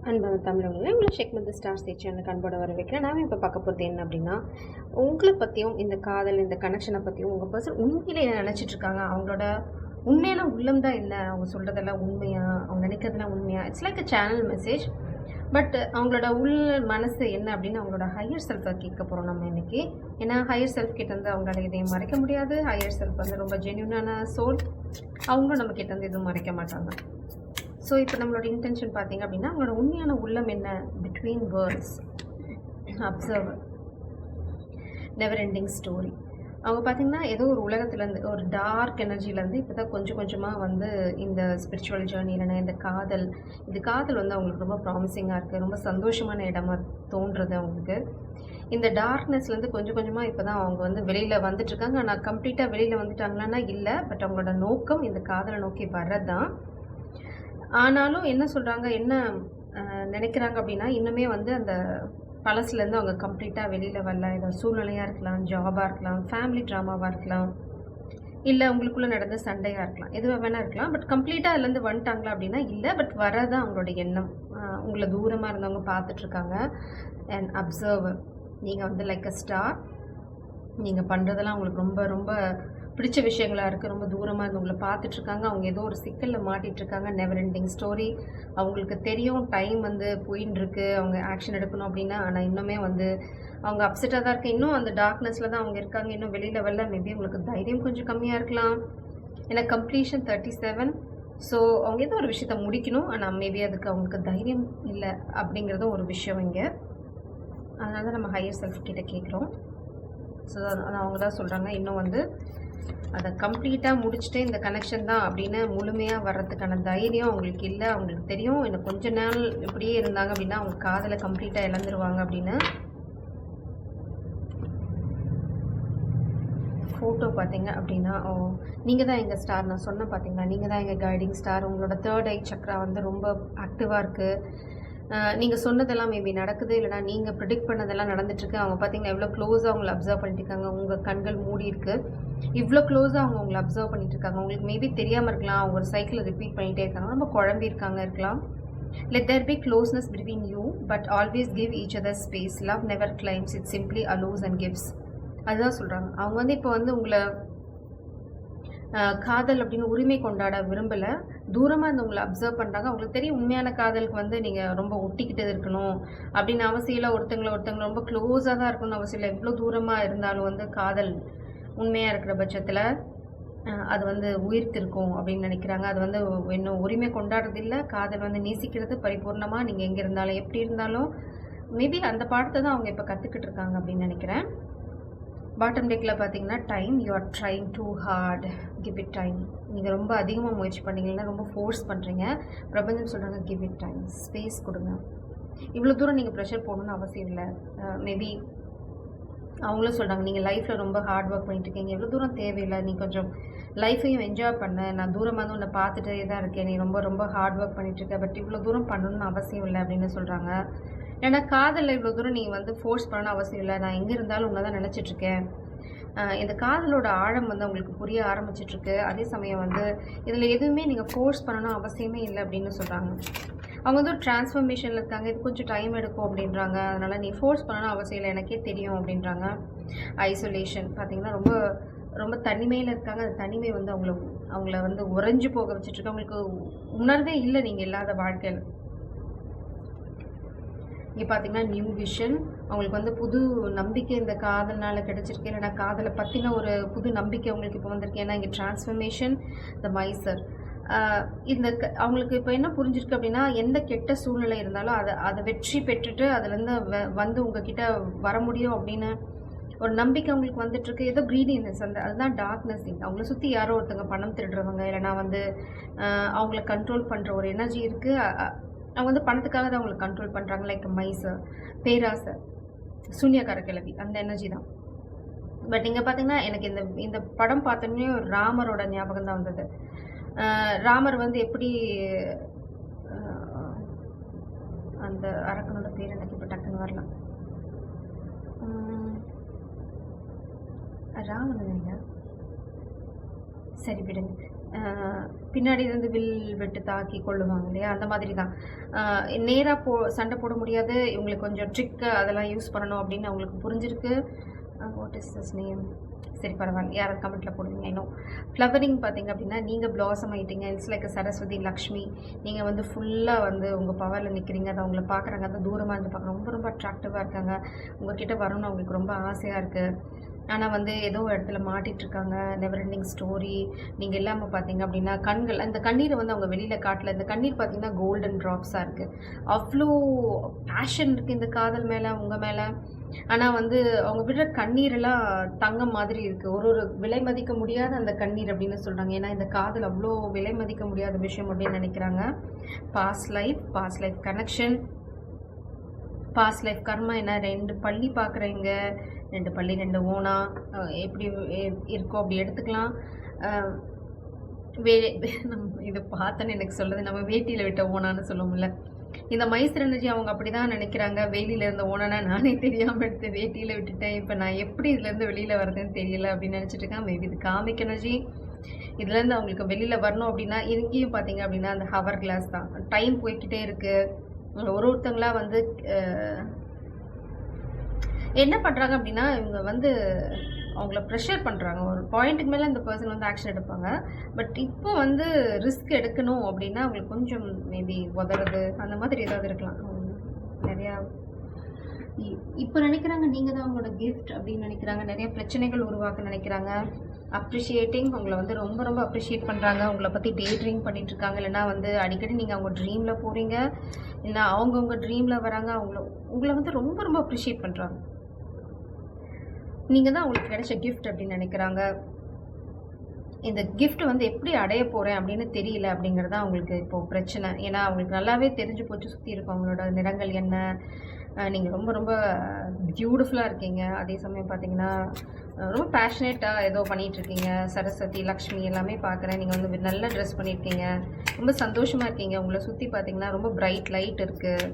அன்பான தமிழர்களே, உங்களை ஷேக் மது ஸ்டார் ஸ்டேட் சேனலுக்கு அன்போட வரவேற்கிறேன். நாம இப்போ பார்க்க போகிறது என்ன அப்படின்னா, உங்களை பற்றியும் இந்த காதல் இந்த கனெக்ஷனை பற்றியும் உங்கள் பர்சன் உண்மையிலே என்ன நினச்சிட்டு இருக்காங்க, அவங்களோட உண்மையான உள்ளம் தான் என்ன, அவங்க சொல்கிறதெல்லாம் உண்மையா, அவங்க நினைக்கிறதெல்லாம் உண்மையா, it's like a channel message. But அவங்களோட உள் மனசு என்ன அப்படின்னு அவங்களோட ஹையர் செல்ஃபை கேட்க போகிறோம் நம்ம இன்றைக்கி. ஏன்னா ஹையர் செல்ஃப் கிட்ட வந்து அவங்களால இதையும் மறைக்க முடியாது. ஹையர் செல்ஃப் வந்து ரொம்ப ஜென்யூனான சோல், அவங்களும் நம்ம கிட்ட வந்து எதுவும் மறைக்க மாட்டாங்க. ஸோ இப்போ நம்மளோட இன்டென்ஷன் பார்த்தீங்க அப்படின்னா, அவங்களோட உண்மையான உள்ளம் என்ன, between world's, observer, never ending story. அவங்க பார்த்திங்கன்னா ஏதோ ஒரு உலகத்துலேருந்து, ஒரு டார்க் எனர்ஜிலேருந்து இப்போ தான் கொஞ்சம் கொஞ்சமாக வந்து இந்த ஸ்பிரிச்சுவல் ஜேர்னி இல்லைனா இந்த காதல் வந்து அவங்களுக்கு ரொம்ப ப்ராமிசிங்காக இருக்குது, ரொம்ப சந்தோஷமான இடமா தோன்றுறது அவங்களுக்கு. இந்த டார்க்னஸ்லேருந்து கொஞ்சம் கொஞ்சமாக இப்போ தான் அவங்க வந்து வெளியில் வந்துட்டுருக்காங்க. ஆனால் கம்ப்ளீட்டாக வெளியில் வந்துட்டாங்களான்னா இல்லை, பட் அவங்களோட நோக்கம் இந்த காதலை நோக்கி வர்றது தான். ஆனாலும் என்ன சொல்கிறாங்க, என்ன நினைக்கிறாங்க அப்படின்னா, இன்னுமே வந்து அந்த பழசுலேருந்து அவங்க கம்ப்ளீட்டாக வெளியில் வரல. ஏதாவது சூழ்நிலையாக இருக்கலாம், ஜாபாக இருக்கலாம், ஃபேமிலி ட்ராமாவாக இருக்கலாம், இல்லை உங்களுக்குள்ளே நடந்த சண்டையாக இருக்கலாம், எதுவாக வேணால் இருக்கலாம். பட் கம்ப்ளீட்டாக அதுலேருந்து வந்துட்டாங்களா அப்படின்னா இல்லை, பட் வரதான் அவங்களோட எண்ணம். உங்களை தூரமாக இருந்தவங்க பார்த்துட்ருக்காங்க. அண்ட் அப்சர்வர், நீங்கள் வந்து லைக் அ ஸ்டார், நீங்கள் பண்ணுறதெல்லாம் அவங்களுக்கு ரொம்ப ரொம்ப பிடிச்ச விஷயங்களாக இருக்குது. ரொம்ப தூரமாக இருந்து உங்களை பார்த்துட்ருக்காங்க. அவங்க ஏதோ ஒரு சிக்கலில் மாட்டிகிட்ருக்காங்க. Never ending story. அவங்களுக்கு தெரியும் டைம் வந்து போயின்னு இருக்குது, அவங்க ஆக்ஷன் எடுக்கணும் அப்படின்னா. ஆனால் இன்னுமே வந்து அவங்க அப்செட்டாக தான் இருக்குது. இன்னும் அந்த டார்க்னஸில் தான் அவங்க இருக்காங்க. இன்னும் வெளியில் வரல. மேபி உங்களுக்கு தைரியம் கொஞ்சம் கம்மியாக இருக்கலாம். ஏன்னா கம்ப்ளீஷன் 37. ஸோ அவங்க ஏதோ ஒரு விஷயத்த முடிக்கணும், ஆனால் மேபி அதுக்கு அவங்களுக்கு தைரியம் இல்லை அப்படிங்கிறதும் ஒரு விஷயம் இங்கே. அதனால தான் நம்ம ஹையர் செல்ஃப் கிட்ட கேட்குறோம். ஸோ அவங்க தான் சொல்கிறாங்க, இன்னும் வந்து அதை கம்ப்ளீட்டாக முடிச்சுட்டு இந்த கனெக்ஷன் தான் அப்படின்னு முழுமையாக வர்றதுக்கான தைரியம் அவங்களுக்கு இல்லை. அவங்களுக்கு தெரியும் இன்னும் கொஞ்ச நாள் இப்படியே இருந்தாங்க அப்படின்னா அவங்க காதலை கம்ப்ளீட்டாக இழந்துருவாங்க அப்படின்னு. ஃபோட்டோ பார்த்தீங்க அப்படின்னா, நீங்கள் தான் எங்கள் ஸ்டார், நான் சொன்னேன் பார்த்தீங்களா, நீங்கள் தான் எங்கள் கைடிங் ஸ்டார். உங்களோட தேர்ட் ஐ சக்ரா வந்து ரொம்ப ஆக்டிவாக இருக்குது. நீங்கள் சொன்னதெல்லாம் மேபி நடக்குது, இல்லைனா நீங்கள் ப்ரிடிக்ட் பண்ணதெல்லாம் நடந்துட்டுருக்கு. அவங்க பார்த்தீங்கன்னா எவ்வளோ க்ளோஸாக அவங்கள அப்சர்வ் பண்ணிட்டு இருக்காங்க. உங்கள் கண்கள் மூடி இருக்குது, இவ்வளோ க்ளோஸாக அவங்க உங்களை அப்சர்வ் பண்ணிட்டு இருக்காங்க. உங்களுக்கு மேபி தெரியாமல் இருக்கலாம், அவங்க ஒரு சைக்கிளை ரிப்பீட் பண்ணிகிட்டே இருக்காங்க, ரொம்ப குழம்பி இருக்காங்க இருக்கலாம். Let there be closeness between you, but always give each other space. Love never claims, it simply allows and gives. அதுதான் சொல்கிறாங்க. அவங்க வந்து இப்போ வந்து உங்களை காதல் அப்படின்னு உரிமை கொண்டாட விரும்பலை. தூரமாக இருந்து உங்களை அப்சர்வ் பண்ணுறாங்க. அவங்களுக்கு தெரியும் உண்மையான காதலுக்கு வந்து நீங்கள் ரொம்ப ஒட்டிக்கிட்டு இருக்கணும் அப்படின்னு அவசியம் இல்லை. ஒருத்தங்களை ரொம்ப க்ளோஸாக தான் இருக்கணும்னு அவசியம் இல்லை. எவ்வளோ தூரமாக இருந்தாலும் வந்து காதல் உண்மையாக இருக்கிற பட்சத்தில் அது வந்து உயிர்த்திருக்கும் அப்படின்னு நினைக்கிறாங்க. அது வந்து இன்னும் உரிமை கொண்டாடுறது இல்லை. காதல் வந்து நேசிக்கிறது பரிபூர்ணமாக. நீங்கள் எங்கே இருந்தாலும் எப்படி இருந்தாலும் மேபி அந்த பாடத்தை தான் அவங்க இப்போ கற்றுக்கிட்டு இருக்காங்க அப்படின்னு நினைக்கிறேன். பாட்டம் டெக்கில் பார்த்தீங்கன்னா time, you are trying too hard, give it time. நீங்கள் ரொம்ப அதிகமாக முயற்சி பண்ணீங்கன்னா ரொம்ப ஃபோர்ஸ் பண்ணுறீங்க. பிரபஞ்சம் சொல்கிறாங்க கிவ் இட் டைம், ஸ்பேஸ் கொடுங்க. இவ்வளோ தூரம் நீங்கள் ப்ரெஷர் போடணும்னு அவசியம் இல்லை. மேபி அவங்களும் சொல்கிறாங்க, நீங்கள் லைஃப்பில் ரொம்ப ஹார்ட் ஒர்க் பண்ணிட்டு இருக்கீங்க, எவ்வளோ தூரம் தேவையில்லை, நீ கொஞ்சம் லைஃப்பையும் என்ஜாய் பண்ண. நான் தூரமாக வந்து உன்னை பார்த்துட்டே தான் இருக்கேன், நீ ரொம்ப ரொம்ப ஹார்ட் ஒர்க் பண்ணிட்டுருக்க, பட் இவ்வளோ தூரம் பண்ணணும்னு அவசியம் இல்லை அப்படின்னு சொல்கிறாங்க. ஏன்னா காதலில் இவ்வளோ தூரம் நீங்கள் வந்து ஃபோர்ஸ் பண்ணணும் அவசியம் இல்லை. நான் எங்கே இருந்தாலும் உன்னை தான் நினச்சிட்ருக்கேன். இந்த காதலோட ஆழம் வந்து அவங்களுக்கு புரிய ஆரம்பிச்சிட்ருக்கு. அதே சமயம் வந்து இதில் எதுவுமே நீங்கள் ஃபோர்ஸ் பண்ணணும் அவசியமே இல்லை அப்படின்னு சொல்கிறாங்க. அவங்க வந்து ஒரு டிரான்ஸ்ஃபர்மேஷனில் இருக்காங்க, இது கொஞ்சம் டைம் எடுக்கும் அப்படின்றாங்க. அதனால் நீ ஃபோர்ஸ் பண்ணணும் அவசியம் இல்லை, எனக்கே தெரியும் அப்படின்றாங்க. ஐசோலேஷன் பார்த்திங்கன்னா ரொம்ப ரொம்ப தனிமையில் இருக்காங்க. அந்த தனிமை வந்து அவங்கள வந்து உறைஞ்சு போக வச்சுட்ருக்கு. அவங்களுக்கு உணர்வே இல்லை நீங்கள் இல்லாத வாழ்க்கையில். இங்கே பார்த்தீங்கன்னா நியூ விஷன், அவங்களுக்கு வந்து புது நம்பிக்கை இந்த காதல்னால் கிடச்சிருக்கு. இல்லைனா காதலை பற்றின ஒரு புது நம்பிக்கை அவங்களுக்கு இப்போ வந்திருக்கு. ஏன்னா இங்கே டிரான்ஸ்ஃபர்மேஷன், த மைசர். இந்த அவங்களுக்கு இப்போ என்ன புரிஞ்சிருக்கு அப்படின்னா, எந்த கெட்ட சூழ்நிலை இருந்தாலும் அதை வெற்றி பெற்றுட்டு அதுலேருந்து வந்து உங்ககிட்ட வர முடியும் அப்படின்னு ஒரு நம்பிக்கை அவங்களுக்கு வந்துட்டுருக்கு. ஏதோ க்ரீடினஸ், அதுதான் டார்க்னஸ். அவங்கள சுற்றி யாரோ ஒருத்தவங்க பணம் திருடுறவங்க, இல்லைனா வந்து அவங்கள கண்ட்ரோல் பண்ணுற ஒரு எனர்ஜி இருக்குது. அவங்க வந்து பணத்துக்காக தான் அவங்களை கண்ட்ரோல் பண்ணுறாங்க. லைக் மைசர், பேராசை, சூன்யக்கார கிளவி, அந்த எனர்ஜி தான். பட் இங்கே பார்த்தீங்கன்னா எனக்கு இந்த படம் பார்த்தோன்னே ராமரோட ஞாபகம் தான் வந்தது. ராமர் வந்து எப்படி அந்த அரக்கனோட பேர் எனக்கு இப்போ டக்குன்னு வரலாம். ராவணன், சரி விடுங்க. பின்னாடி இருந்து வில் விட்டு தாக்கி கொள்ளுவாங்க இல்லையா, அந்த மாதிரி தான். நேராக சண்டை போட முடியாது, இவங்களுக்கு கொஞ்சம் ட்ரிக்கு அதெல்லாம் யூஸ் பண்ணணும் அப்படின்னு அவங்களுக்கு புரிஞ்சிருக்கு. What is this name? சரி பரவாயில்ல, யாராவது கமெண்ட்டில் போடுவீங்க. இன்னும் ஃப்ளவரிங் பார்த்தீங்க அப்படின்னா நீங்கள் பிளாசம் ஆகிட்டீங்க. It's like Saraswati Lakshmi. நீங்கள் வந்து ஃபுல்லாக வந்து உங்கள் பவரில் நிற்கிறீங்க. அதை அவங்கள பார்க்குறாங்க, அதை தூரமாக இருந்து பார்க்குறாங்க, ரொம்ப ரொம்ப அட்ராக்டிவாக இருக்காங்க. உங்ககிட்ட வரணும்னு அவங்களுக்கு ரொம்ப ஆசையாக இருக்குது. ஆனால் வந்து ஏதோ ஒரு இடத்துல மாட்டிகிட்ருக்காங்க. Never ending story. நீங்கள் இல்லாமல் பார்த்தீங்க அப்படின்னா கண்கள், அந்த கண்ணீரை வந்து அவங்க வெளியில் காட்டல. இந்த கண்ணீர் பார்த்தீங்கன்னா கோல்டன் ட்ராப்ஸாக இருக்குது. அவ்வளோ பேஷன் இருக்குது இந்த காதல் மேலே, உங்கள் மேலே. ஆனால் வந்து அவங்க விடுற கண்ணீரெல்லாம் தங்கம் மாதிரி இருக்குது. ஒரு ஒரு விலை மதிக்க முடியாத அந்த கண்ணீர் அப்படின்னு சொல்கிறாங்க. ஏன்னா இந்த காதல் அவ்வளோ விலை மதிக்க முடியாத விஷயம் அப்படின்னு நினைக்கிறாங்க. Past life connection, past life karma. என்ன 2 பள்ளி பார்க்குறீங்க, 2 பள்ளி 2 ஓனா எப்படி இருக்கோ அப்படி எடுத்துக்கலாம். நம்ம இதை பார்த்தோன்னு எனக்கு சொல்கிறது, நம்ம வேட்டியில் விட்ட ஓனான்னு சொல்லுவோம்ல, இந்த மைசூர் எனர்ஜி அவங்க அப்படி தான் நினைக்கிறாங்க. வேலியில் இருந்த ஓனா நானே தெரியாமல் எடுத்து வேட்டியில் விட்டுட்டேன், இப்போ நான் எப்படி இதுலேருந்து வெளியில் வரதுன்னு தெரியல அப்படின்னு நினச்சிட்டு இருக்கேன். மேபி இது காமிக் எனர்ஜி. இதுலேருந்து அவங்களுக்கு வெளியில் வரணும் அப்படின்னா இங்கேயும் பார்த்தீங்க அப்படின்னா அந்த ஹவர் கிளாஸ் தான். டைம் போய்கிட்டே இருக்குது. ஒருத்தங்களா வந்து என்ன பண்ணுறாங்க அப்படின்னா இவங்க வந்து அவங்கள ப்ரெஷர் பண்ணுறாங்க. ஒரு பாயிண்ட்டுக்கு மேலே இந்த பர்சன் வந்து ஆக்ஷன் எடுப்பாங்க. பட் இப்போ வந்து ரிஸ்க் எடுக்கணும் அப்படின்னா அவங்களுக்கு கொஞ்சம் மேபி உதறது அந்த மாதிரி ஏதாவது இருக்கலாம். நிறையா இப்போ நினைக்கிறாங்க நீங்கள் தான் அவங்களோட கிஃப்ட் அப்படின்னு நினைக்கிறாங்க. நிறைய பிரச்சனைகள் உருவாக்க நினைக்கிறாங்க. அப்ரிஷியேட்டிங், உங்களை வந்து ரொம்ப ரொம்ப அப்ரிஷியேட் பண்ணுறாங்க. உங்களை பற்றி டே ட்ரீம் பண்ணிகிட்ருக்காங்க. இல்லைனா வந்து அடிக்கடி நீங்கள் அவங்க ட்ரீமில் போகிறீங்க, இல்லைனா அவங்கவுங்க ட்ரீமில் வராங்க. உங்களை வந்து ரொம்ப ரொம்ப அப்ரிஷியேட் பண்ணுறாங்க. நீங்கள் தான் அவங்களுக்கு கிடைச்ச கிஃப்ட் அப்படின்னு நினைக்கிறாங்க. இந்த கிஃப்ட் வந்து எப்படி அடைய போகிறேன் அப்படின்னு தெரியல அப்படிங்கிறது தான் அவங்களுக்கு இப்போது பிரச்சனை. ஏன்னா அவங்களுக்கு நல்லாவே தெரிஞ்சு போச்சு சுற்றி இருக்கும் அவங்களோட நிறங்கள் என்ன. நீங்கள் ரொம்ப ரொம்ப பியூட்டிஃபுல்லாக இருக்கீங்க. அதே சமயம் பார்த்தீங்கன்னா ரொம்ப பேஷனேட்டாக ஏதோ பண்ணிகிட்ருக்கீங்க. சரஸ்வதி லக்ஷ்மி எல்லாமே பார்க்குறேன். நீங்கள் வந்து நல்ல ட்ரெஸ் பண்ணியிருக்கீங்க, ரொம்ப சந்தோஷமாக இருக்கீங்க. உங்களை சுற்றி பார்த்தீங்கன்னா ரொம்ப பிரைட் லைட் இருக்குது.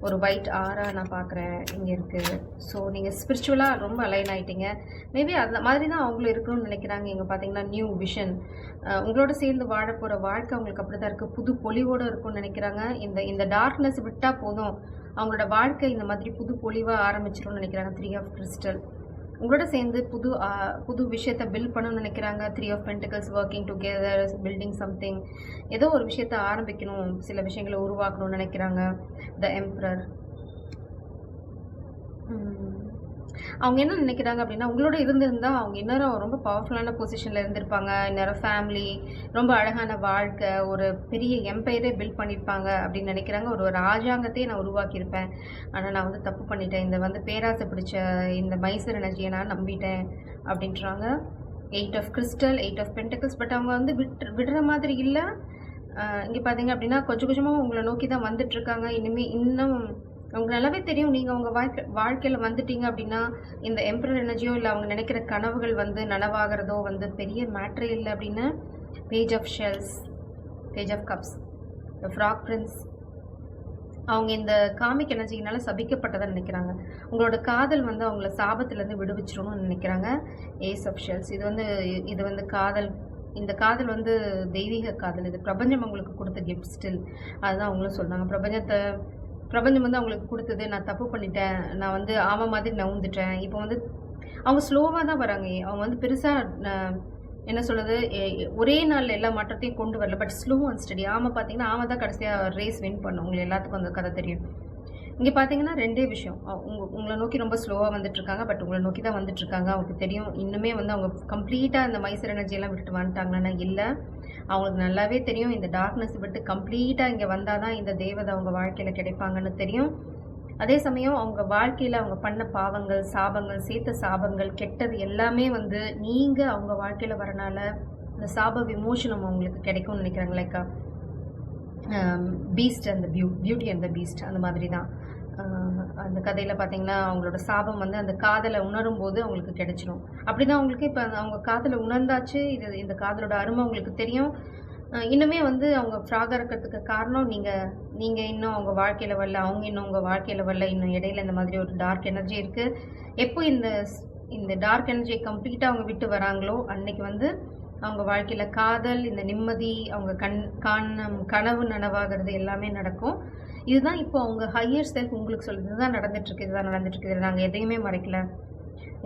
ஒரு ஒயிட் ஆரா நான் பார்க்குறேன் இங்கே இருக்குது. ஸோ நீங்கள் ஸ்பிரிச்சுவலாக ரொம்ப அலைன் ஆகிட்டீங்க. மேபி அந்த மாதிரி தான் அவங்களும் இருக்கணும்னு நினைக்கிறாங்க. இங்கே பார்த்தீங்கன்னா நியூ விஷன், உங்களோட சேர்ந்து வாழ போகிற வாழ்க்கை அவங்களுக்கு அப்படி தான் இருக்குது. புது பொலிவோடு இருக்கும்னு நினைக்கிறாங்க. இந்த டார்க்னஸ் விட்டால் போதும், அவங்களோட வாழ்க்கை இந்த மாதிரி புது பொலிவாக ஆரம்பிச்சிடும்னு நினைக்கிறாங்க. 3 ஆஃப் கிறிஸ்டல் உங்களோட சேர்ந்து புது விஷயத்தை பில்ட் பண்ணணும்னு நினைக்கிறாங்க. 3 of pentacles working together, building something, ஏதோ ஒரு விஷயத்தை ஆரம்பிக்கணும், சில விஷயங்களை உருவாக்கணும்னு நினைக்கிறாங்க. த எம்பரர், அவங்க என்ன நினைக்கிறாங்க அப்படின்னா உங்களோட இருந்திருந்தால் அவங்க இன்னும் ரொம்ப பவர்ஃபுல்லான பொசிஷனில் இருந்திருப்பாங்க. இன்னும் ஃபேமிலி, ரொம்ப அழகான வாழ்க்கை, ஒரு பெரிய எம்பையரே பில்ட் பண்ணியிருப்பாங்க அப்படின்னு நினைக்கிறாங்க. ஒரு ராஜாங்கத்தையே நான் உருவாக்கியிருப்பேன். ஆனால் நான் வந்து தப்பு பண்ணிட்டேன். இந்த வந்து பேராசை பிடிச்ச இந்த மைசூர் எனர்ஜியை நான் நம்பிட்டேன் அப்படின்றாங்க. 8 of crystal, 8 of pentacles. But அவங்க வந்து விடுற மாதிரி இல்லை. இங்கே பார்த்தீங்க அப்படின்னா கொஞ்சம் கொஞ்சமாக உங்களை நோக்கி தான் வந்துட்டுருக்காங்க. இன்னும் அவங்க நல்லாவே தெரியும் நீங்கள் அவங்க வாழ்க்கையில் வந்துட்டீங்க அப்படின்னா இந்த எம்பரர் எனர்ஜியோ இல்லை அவங்க நினைக்கிற கனவுகள் வந்து நனவாகிறதோ வந்து பெரிய மேட்ரே இல்லை அப்படின்னு. Page of shells, page of cups, the frog prince. அவங்க இந்த காமிக் எனர்ஜினால சபிக்கப்பட்டதை நினைக்கிறாங்க. உங்களோட காதல் வந்து அவங்கள சாபத்திலேருந்து விடுவிச்சிடணும்னு நினைக்கிறாங்க. ஏஸ் ஆஃப் ஷெல்ஸ், இது வந்து காதல். இந்த காதல் வந்து தெய்வீக காதல். இது பிரபஞ்சம் அவங்களுக்கு கொடுத்த கிஃப்ட் ஸ்டில். அதுதான் அவங்களும் சொல்கிறாங்க. பிரபஞ்சம் வந்து அவங்களுக்கு கொடுத்தது. நான் தப்பு பண்ணிட்டேன், நான் வந்து மாதிரி நவுந்துட்டேன். இப்போ வந்து அவங்க ஸ்லோவாக தான் வராங்க. அவங்க வந்து பெருசாக என்ன சொல்கிறது, ஒரே நாளில் எல்லா மாற்றத்தையும் கொண்டு வரல. But slow and study. பார்த்தீங்கன்னா தான் கடைசியாக ரேஸ் வின் பண்ணும். உங்களுக்கு எல்லாத்துக்கும் அந்த கதை தெரியும். இங்கே பார்த்தீங்கன்னா 2 விஷயம். உங்களை நோக்கி ரொம்ப ஸ்லோவாக வந்துட்டுருக்காங்க. பட் உங்களை நோக்கி தான் வந்துட்டுருக்காங்க. அவங்களுக்கு தெரியும் இன்னுமே வந்து அவங்க கம்ப்ளீட்டாக இந்த மைசூர் எனர்ஜியெல்லாம் விட்டுட்டு வந்துட்டாங்கன்னா இல்லை. அவங்களுக்கு நல்லாவே தெரியும் இந்த டார்க்னஸ் விட்டு கம்ப்ளீட்டாக இங்கே வந்தால் தான் இந்த தேவதை அவங்க வாழ்க்கையில் கிடைப்பாங்கன்னு தெரியும். அதே சமயம் அவங்க வாழ்க்கையில் அவங்க பண்ண பாவங்கள், சாபங்கள், சேர்த்த சாபங்கள், கெட்டது எல்லாமே வந்து நீங்கள் அவங்க வாழ்க்கையில் வரனால இந்த சாப விமோசனம் அவங்களுக்கு கிடைக்கும்னு நினைக்கிறாங்க. Lyca Beast and beauty and the Beast, அந்த மாதிரி தான். அந்த கதையில் பார்த்தீங்கன்னா அவங்களோட சாபம் வந்து அந்த காதலை உணரும் போது அவங்களுக்கு கிடைச்சிடும். அப்படி தான் அவங்களுக்கு இப்போ அவங்க காதலை உணர்ந்தாச்சு. இந்த காதலோட அருமை அவங்களுக்கு தெரியும். இன்னுமே வந்து அவங்க ஃப்ராகாக இருக்கிறதுக்கு காரணம் நீங்கள் இன்னும் அவங்க வாழ்க்கையில் வரல, அவங்க இன்னும் உங்கள் வாழ்க்கையில் வரல. இன்னும் இடையில இந்த மாதிரி ஒரு டார்க் எனர்ஜி இருக்குது. எப்போ இந்த டார்க் எனர்ஜியை கம்ப்ளீட்டாக அவங்க விட்டு வராங்களோ அன்னைக்கு வந்து அவங்க வாழ்க்கையில் காதல், இந்த நிம்மதி, அவங்க கனவு நனவாகிறது எல்லாமே நடக்கும். இதுதான் இப்போ அவங்க ஹையர் செல்ஃப் உங்களுக்கு சொல்லுது. இதுதான் நடந்துட்டுருக்கு, இதுதான் நடந்துட்டுருக்கு. இதில் நாங்கள் எதையுமே மறைக்கல.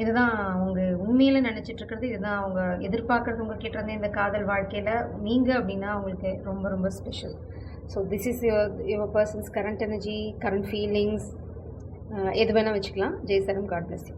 இதுதான் அவங்க உண்மையில நினச்சிட்டு இருக்கிறது. இதுதான் அவங்க எதிர்பார்க்குறது உங்ககிட்ட இருந்து இந்த காதல் வாழ்க்கையில். நீங்கள் அப்படின்னா அவங்களுக்கு ரொம்ப ரொம்ப special. So this is your persons current energy, current feelings, எது வேணால் வச்சுக்கலாம். ஜெய் சரம், காட் பிளஸ் யூ.